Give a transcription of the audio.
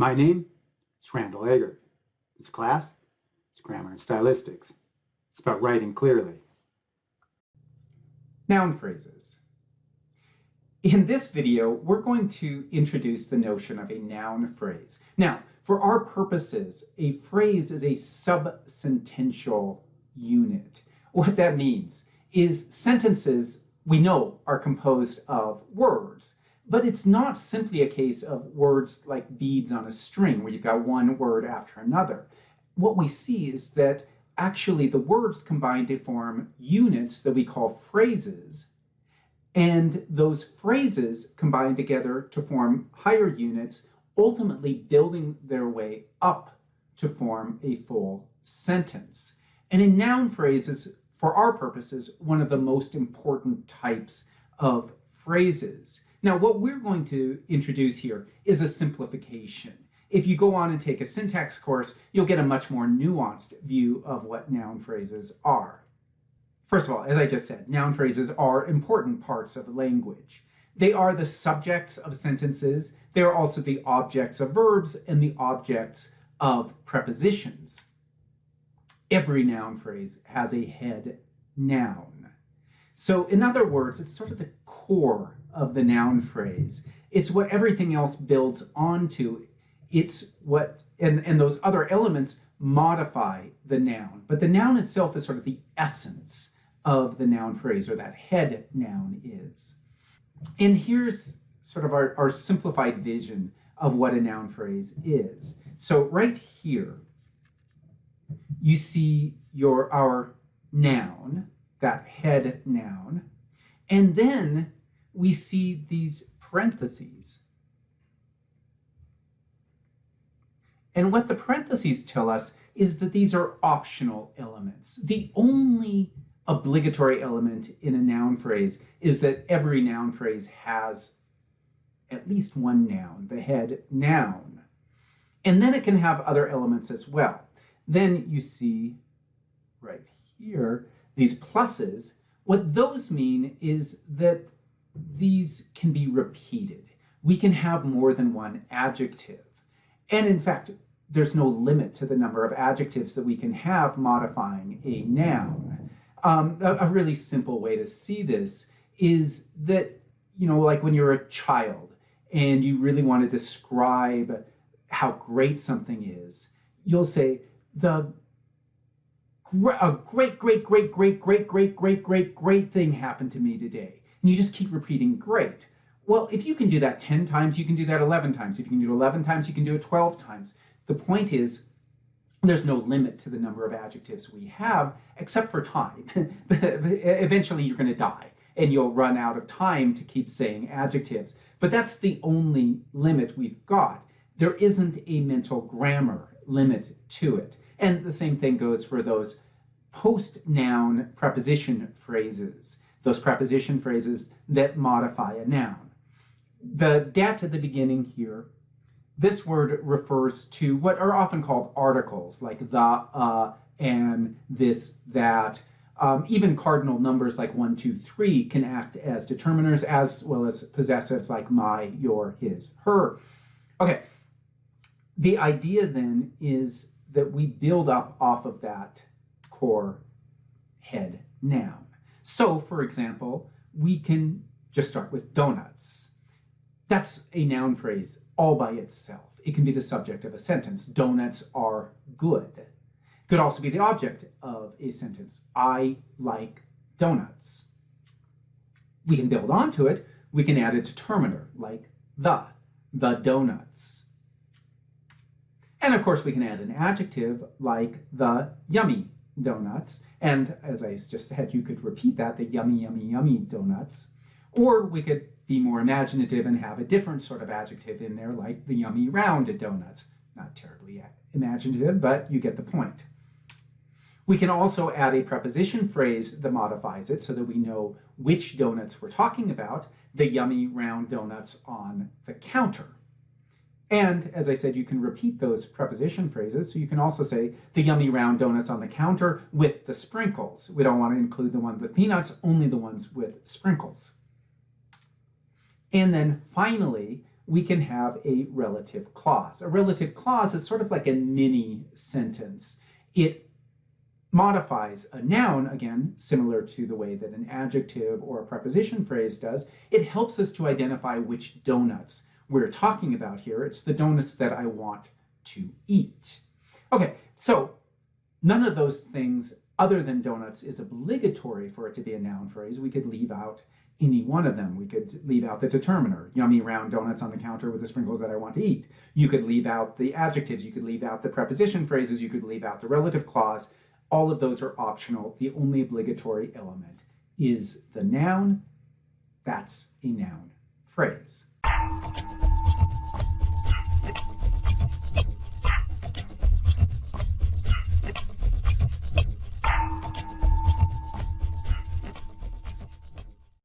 My name is Randall Eggert. This class is Grammar and Stylistics. It's about writing clearly. Noun phrases. In this video, we're going to introduce the notion of a noun phrase. Now, for our purposes, a phrase is a subsentential unit. What that means is sentences, we know, are composed of words, but it's not simply a case of words like beads on a string where you've got one word after another. What we see is that actually the words combine to form units that we call phrases, and those phrases combine together to form higher units, ultimately building their way up to form a full sentence. And in noun phrases, for our purposes, one of the most important types of phrases. Now, what we're going to introduce here is a simplification. If you go on and take a syntax course, you'll get a much more nuanced view of what noun phrases are. First of all, as I just said, noun phrases are important parts of language. They are the subjects of sentences. They are also the objects of verbs and the objects of prepositions. Every noun phrase has a head noun. So in other words, it's sort of the core of the noun phrase. It's what everything else builds onto. It's what, and those other elements modify the noun. But the noun itself is sort of the essence of the noun phrase, or that head noun is. And here's sort of our simplified vision of what a noun phrase is. So right here, you see our noun, that head noun, and then we see these parentheses. And what the parentheses tell us is that these are optional elements. The only obligatory element in a noun phrase is that every noun phrase has at least one noun, the head noun. And then it can have other elements as well. Then you see right here, these pluses. What those mean is that these can be repeated. We can have more than one adjective. And in fact, there's no limit to the number of adjectives that we can have modifying a noun. A really simple way to see this is that, like when you're a child and you really want to describe how great something is, you'll say, a great thing happened to me today. And you just keep repeating great. Well, if you can do that 10 times, you can do that 11 times. If you can do it 11 times, you can do it 12 times. The point is, there's no limit to the number of adjectives we have, except for time. Eventually, you're going to die, and you'll run out of time to keep saying adjectives. But that's the only limit we've got. There isn't a mental grammar limit to it. And the same thing goes for those post-noun preposition phrases, those preposition phrases that modify a noun. The dat at the beginning here, this word refers to what are often called articles, like the, and, this, that. Even cardinal numbers like 1, 2, 3 can act as determiners, as well as possessives like my, your, his, her. Okay, the idea then is that we build up off of that core head noun. So, for example, we can just start with donuts. That's a noun phrase all by itself. It can be the subject of a sentence. Donuts are good. It could also be the object of a sentence. I like donuts. We can build onto it. We can add a determiner like the donuts. And of course, we can add an adjective like the yummy donuts. And as I just said, you could repeat that, the yummy, yummy, yummy donuts. Or we could be more imaginative and have a different sort of adjective in there, like the yummy round donuts. Not terribly imaginative, but you get the point. We can also add a preposition phrase that modifies it so that we know which donuts we're talking about, the yummy round donuts on the counter. And as I said, you can repeat those preposition phrases. So you can also say the yummy round donuts on the counter with the sprinkles. We don't want to include the ones with peanuts, only the ones with sprinkles. And then finally, we can have a relative clause. A relative clause is sort of like a mini sentence. It modifies a noun, again, similar to the way that an adjective or a preposition phrase does. It helps us to identify which donuts we're talking about here. It's the donuts that I want to eat. Okay, so none of those things other than donuts is obligatory for it to be a noun phrase. We could leave out any one of them. We could leave out the determiner, yummy round donuts on the counter with the sprinkles that I want to eat. You could leave out the adjectives. You could leave out the preposition phrases. You could leave out the relative clause. All of those are optional. The only obligatory element is the noun. That's a noun phrase.